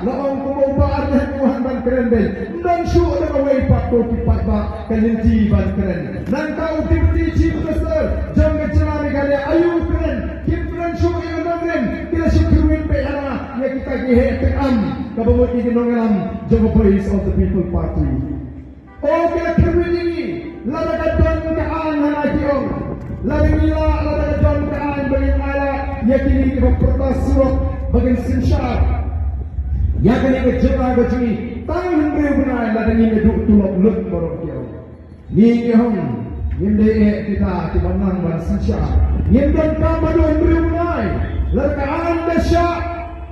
laong kumubaan na Tuhan ban keren ben dan syuk na away pa ko tipat ba kalinti ban keren nan tau tipti chief minister jang kecilani kali ayu keren kim keren syuk yang nongren kila syukurin pe ana ya kita gihe tekam kabamot ni nongalam jang voice of the people party oh kila keren ini ladakadon kaan na tiong ladangila ladakadon kaan bagin ala yakini kita pertas surat bagin sinsyar yakini kejela gaji tangan beri benar ladang ini duduk tulok lut borok dia ni kehong yende kita tibanang ban sinsyar yendon kamadu beri benar ladang dasya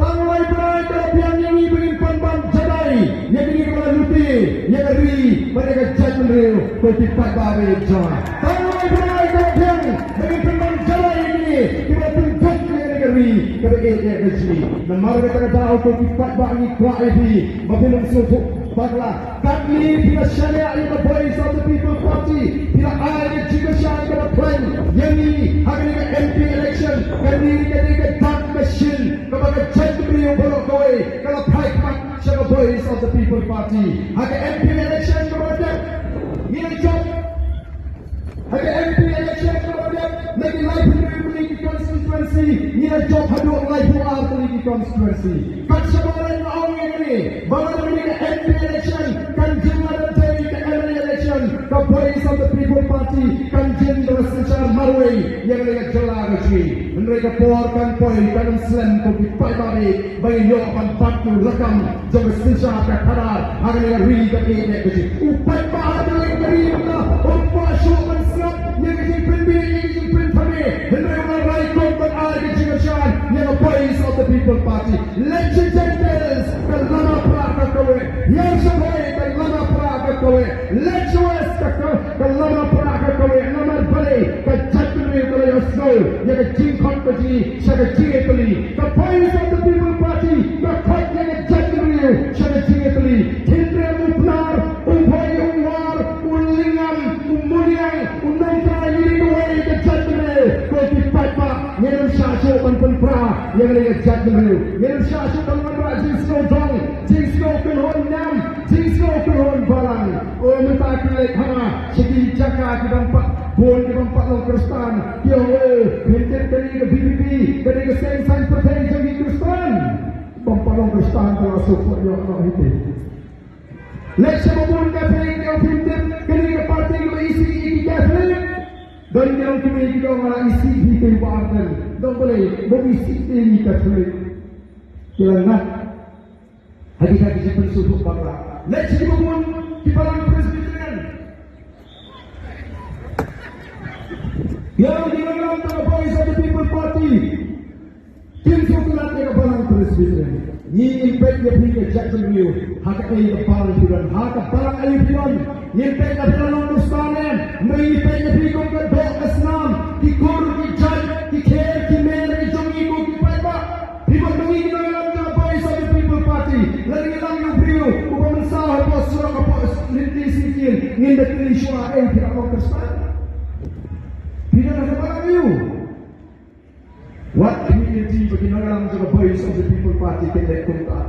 tangan benar kelebihan ini bagin panban jadai yakini kepala luti yakari mereka jatuh real ketipak babe jawa tangan benar kelebihan bagin panban jadai ini kita tunjuk negeri kebetulan negeri namar kita tahu ketipak bagi kuaiti mabilung susu bagla kami bila syariah yang voice of the people party bila ada juga syariah plan yang ini hari ini MP election kami ketika dark machine kepada jentri yang bolok kowe kalau baik mak syariah voice of the people party hari MP election kepada ini job hari MP election kepada lagi life community constituency ini job haduk life UR community constituency kat sebagai orang ini bagaimana ini MP election kan jumlah dari MLA election the voice of the people party kan jumlah secara marwai yang mereka jelas lagi mereka keluarkan poin dalam slam kopi pai bagi jawapan parti lekam jumlah secara kekadar hari ini ri tapi ini lagi upai pai dari mana upah syukur slam yang kita pilih yang kita pilih mereka merai kompet ada kecintaan yang the voice of the people party legislators kelana praka kowe yang sebaik kelana praka kowe legislators kelana praka kowe nomor balik ke jatuh kowe osol yang jingkot kaji saya jingkoli the voice of the people party the fight yang jatuh saya jingkoli hindra mupnar upai umar ulingam umuliang unangka ini kowe ke jatuh kowe dipat pak yang syasuk penpra yang lagi jatuh yang syasuk penpra jisko dong jisko penhon nam jisko penhon barang oh minta pilih hama segi jaga di bangpak bon di bangpak long kristan yo pinter dari ke BBB dari ke sensan pertai jadi kristan bangpak long kristan termasuk yo no itu let's mabun ka pilih ke pinter dari ke partai ke isi Catholic dan yang kami juga orang isi di kehidupan dan boleh mengisi ini Catholic kerana hati-hati simpan susu bangla let's mabun di balang presbyterian yang dilakukan oleh voice of the people party tim sukulat ke balang presbyterian ni impact dia beri ke Jackson Rio hak ayu ke balang tuan hak balang ayu tuan impact ke balang ustanen meri impact dia beri ke dok Islam di kur di jaj di kher di mer di jongi ko di paiba people dongi kita dalam voice of the people party lagi dalam yang brio upah mensah bos surah apa linti sikit ngindak pilih syua tidak mau kerstan tidak ada barang you what community bagi dalam the voice of the people party kita kunta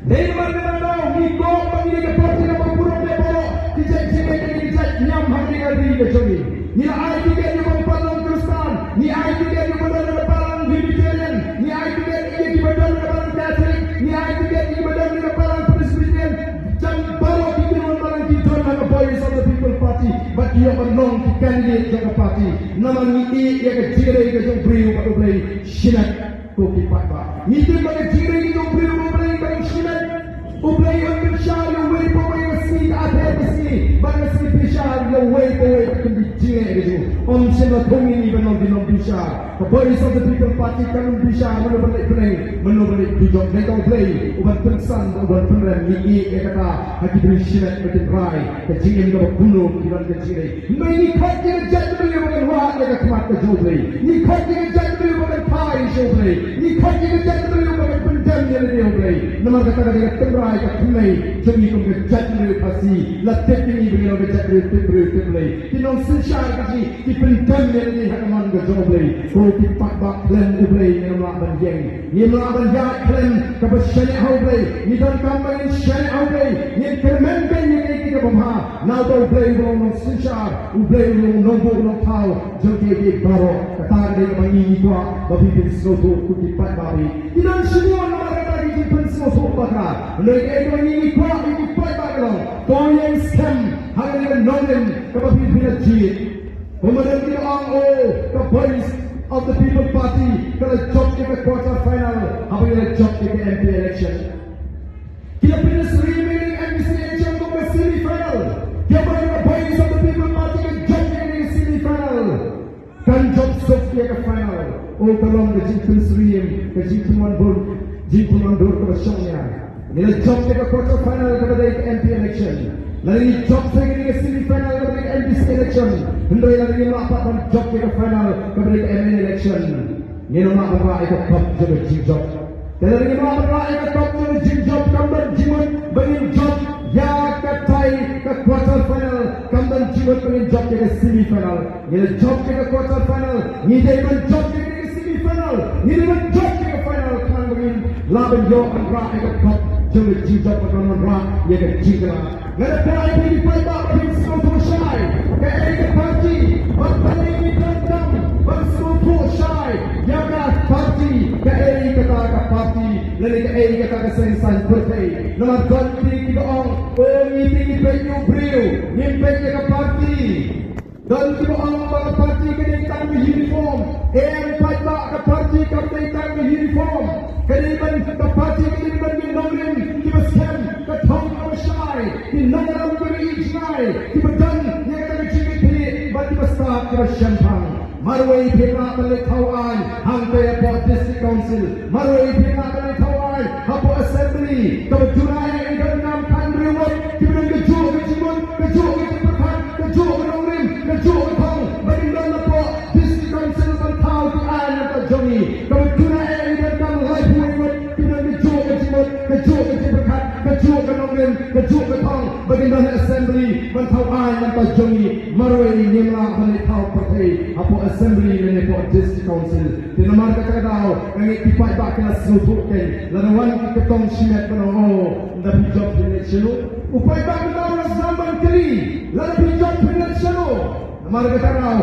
dari mana tahu ni kau bagi ke parti apa buruk dia bawa dijak nyam hari hari ke jongi ni ai tiga ni palang kristan ni ai tiga ni badan palang Unitarian ni ai tiga ni badan palang Catholic ni ai tiga ni badan palang Presbyterian jam baru kita palang kita nak voice of the people party but dia menong di candidate jaga party nama ni ia ke jire ke jong brio pada play shinat ko kipat ba ni tu pada jire ke jong brio play bang shinat ublay ang syar yung way po yung sneak at ebisi bang sneak syar yung way po yung kundi jire ke om sila tumini banong dinong bisa the voice of the people party kanong bisa menubalik dujok mereka play uban pensan uban penren ni kata haki beri shinat makin rai ke jire ni dapat bunuh kiran ke jire ni khat jire jatuh yung makin wahak na kakumat ka joblay ni khat jire jatuh yung makin pai joblay ni khat jire jatuh yung makin pendem dia dia play nama kata dia tembrai ke play jadi kau ke jadul pasti latek ini beliau ke jadul play tinong sensar kasi di pendan dia hakaman ke jom play kau tipak bak plan play ni melaban jeng ni melaban jak plan ke besyani hau play ni dan kampai ni syani hau play ni kermen kan ni ke bamha now kau play belum sensar play belum nombor belum tahu jadi dia baru kata dia mengingi kuat bagi pensoto kutipat babi tidak semua nama kata di pensoto bakar mereka itu mengingi kuat kutipat bakar kau yang scam hari ini nonen kepada pihak jid kemudian kita the voice of the people party kalau job ke quarter final apa yang job ke MP election kita pilih remaining MPC election ke semi final dia the voice of the people party ke job ke semi final kan job sok ke final tolong ke jimpun serium ke jimpun dur ke syongnya nilai job ke quarter final kepada MP election lalu job saya ke semi final kepada MPC election hendai lagi melapat dan job ke final kepada MN election ni nama berai ke top jadi job dan lagi berai ke top jadi job kamban jimat bagi job ya katai ke quarter final kamban jimat bagi job ke semi final nilai job ke quarter final ni dia job ke semi final ni dia job ke final kan bagi laban yo berai ke top jadi job akan berai ya ke jika Let the party be fight back against Soto Shy. The party, but the lady don't come, but Soto Shy. Yaga party, the party, let the kata sensan birthday. Nama ganti kita meeting venue brio, nyimpen ke party. Dan kita orang party kena tang uniform. Fight back ke party kena tang uniform. Kena ke party kena nombrin, kita scam, ke thong shy. Di nomor ke each night, kita dan yang kena cikgu pilih, bagi besar kita champagne. Marwai pihak balik kawan, hantai apa district council. Marwai pihak balik kawan, apa assembly. Kau jurai yang dah enam kan reward, kita kejuk ke cimun, kejuk ke perkat, kejuk ke nombrin, kejuk ke thong. Bagi dalam apa district council mentau di air atau jomi. Kau jurai yang dah enam life reward, kita kejuk ke cimun, kejuk ke perkat, kejuk ke nombrin, kejuk ke thong. Bagi dalam assembly mentau air atau jomi. Marwai nyemlah balik kau partai, apa assembly ni po district council tinamar ka kadao ang ipipai ba kana sutuken lanawan ki ketong simet pano da job election upai ba ka zaman kali la job election namar ka kadao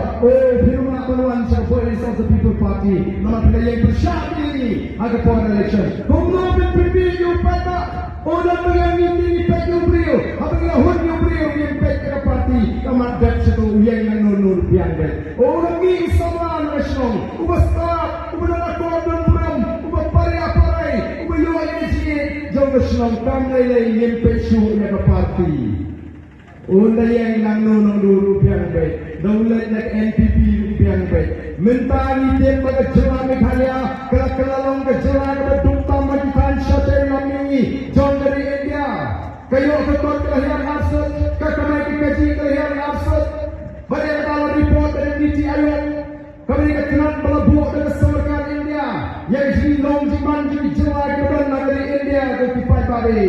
firma panawan sa voice of the people party namar ka yang bersyarat ini aga po election kung no pipi upai ba orang yang ini peju brio apa yang hunyo brio yang pek party kamar dak situ yang nonur piang bet orang ini sama nasional ubasta ubana kodon ram ubapare aparai ubayo energy jong nasional kamai lai yang peju yang party orang yang nonur dulu piang bet daulat nak NPP piang bet mentari dem pada jelah Meghalaya kelak-kelalong ke jelah ke Dukta Majikan Syatai Mami John dari India kayo ketua kelahiran Hafsat kakamai kekaji kelahiran Hafsat pada dalam report dari Niti Ayub kami kekenal melebuk dan kesemerkan India yang jinong jiman jadi jelah keberan dari India ke tipai babi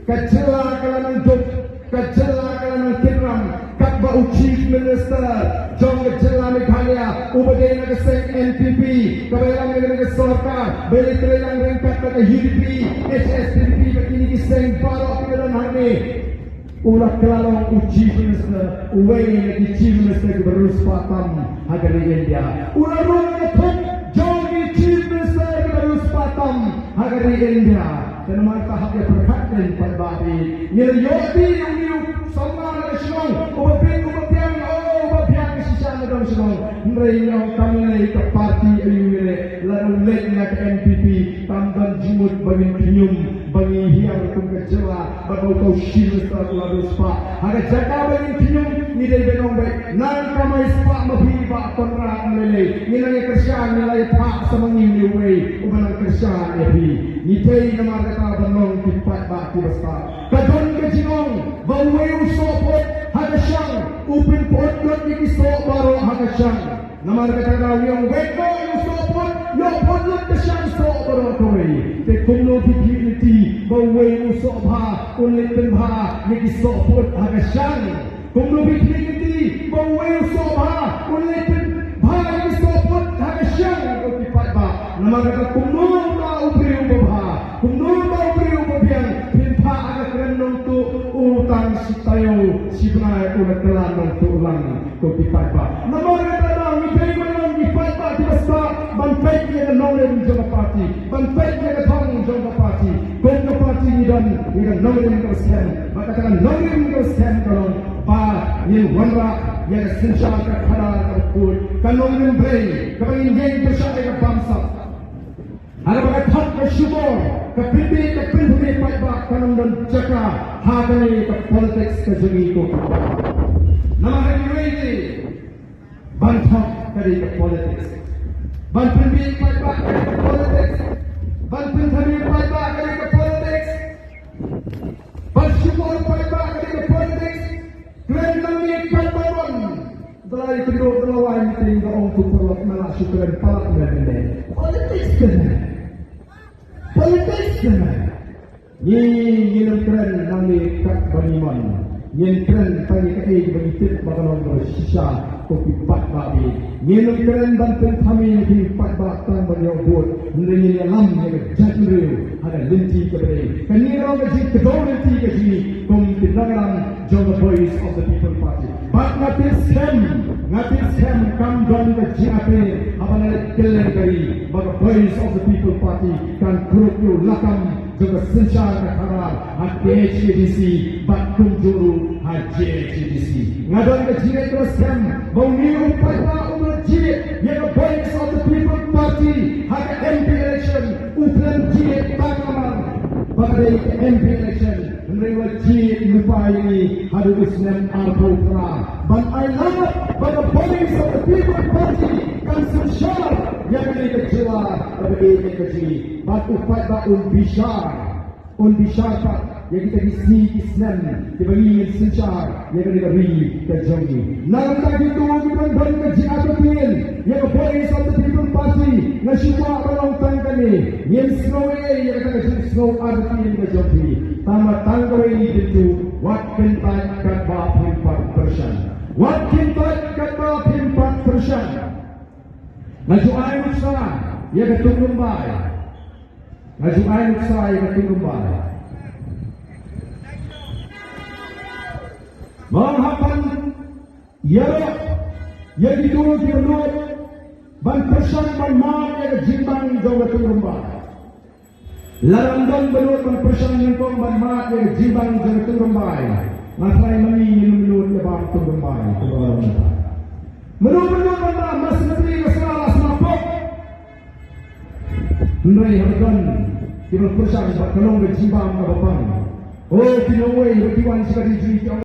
kejelah kelanang duk kejelah kelanang kiram Kakbau Chief Minister John Kejelah Meghalaya Ubadai Naga Seng NPP Kabayang Naga Sorka Beli Kerelang Rengkat Naga HDP HSDP Begini Kiseng Barok Keberan Harni Ulah kelalong Chief Minister Uwai Naga Chief Minister Keberus Patam Hagari India Ulah Rung Naga John Chief Minister Keberus Patam Hagari India dan mereka haknya berkatan pada babi nyelioti uniu sama nasional ubapiang sisa nasional mereka kami lagi ke parti ayuire lalu letnya ke NPP tamban jimut bagi pinyum bagi hiang kum kecewa baru kau shield lalu spa ada jaga bagi pinyum ni dari benong baik nan kamai spa mahi ba konra melele nilai kerjaan nilai pak semengi way ubanan kerjaan ebi Nipai nama kata benong tipat baki besar. Kadon ke jinong, bawai usopot hadasyang, upin pot dot iki so baro hadasyang. Nama kata kau yang weko usopot yo pon lut ke syang so baro koi te kumno di bau wei uso bha ulit ben bha ye ki so pot aga syang kumno di bau wei uso bha ulit ben bha ye ki so pot aga syang ko ti pat ba nama kata kumno ma ubri ubha kumno ma ubri ubhiang pin pha aga kren nong tu utang sitayo sibnai ulat telan nong tu ulang ko ti pat ba nama kata na mi dei nong ti pat ba ti basta ban pek ye nong le jong party ban pek ye thong jong party kong party ni dan ye nong le ko scam maka kata nong le ko scam kolon pa ye wanra ye sincha ka khada ka put kanong le brei ka pangin ye bersya ka bangsa ada bagai thak ke syubor ke pipi ke pintu pat ba kanong dan jaka hagai ke politics ke jegi ko nama hari ini ban thak kali ke politics ban pipi pat ba kali ke politics ban pintu pat ba kali ke politics ban syubor pat ba kali ke politics keren kami pat ba ron dalai kedua lawan meeting ke orang tu perlu malah syukuran palak dan politics kena politics kena ni keren nami kat baniman yen keren pagi ke bagi tip bakalan bersisa kopi pat babi yen keren banten kami di pat batang bagi obot ni lam ni jatru ada linti ke beri kan ni orang ke kedua linti ke sini kom tindakan John the Boys of the People Party but ngatis hem kam don ke JAP apa nak kelen kali bagi Boys of the People Party kan kuruk yu lakam juga sencar ke harar HDC bat kunjuru HDC ngadon ke JAP terus hem bau ni umpat ba umur JAP yang Boys of the People Party hak MP election ukran JAP tangaman bagi MP election mereka JAP lupa ini hadu Islam arbo pra but I love but the Boys of the People Party kan sencar yang ini kecewa bagi kecil but upat ba bishar pak yang kita isi Islam dibagi sencar yang kita beri ke jongi nam tak itu kita beri ke JAP yang Boys of the People Party nasiwa balong tangkani yang snow yang kita snow arti ke jongi tamat tanggawi itu what can tak kata 4% what can tak kata 4% maju air usaha yang ketunggung baik maju air usaha yang ketunggung baik menghapan ya yang ditunggu di menurut ban persan ban maaf yang jimbang jauh ketunggung baik larang menurut ban persan yang kong ban maaf yang jimbang jauh ketunggung baik masai mani menurut lebah ketunggung baik menurut mana mas menteri kesalah semapok Henry Hargan kita persan bat kalong ke jimbang ke bapang oh kinawai berkiwan sekali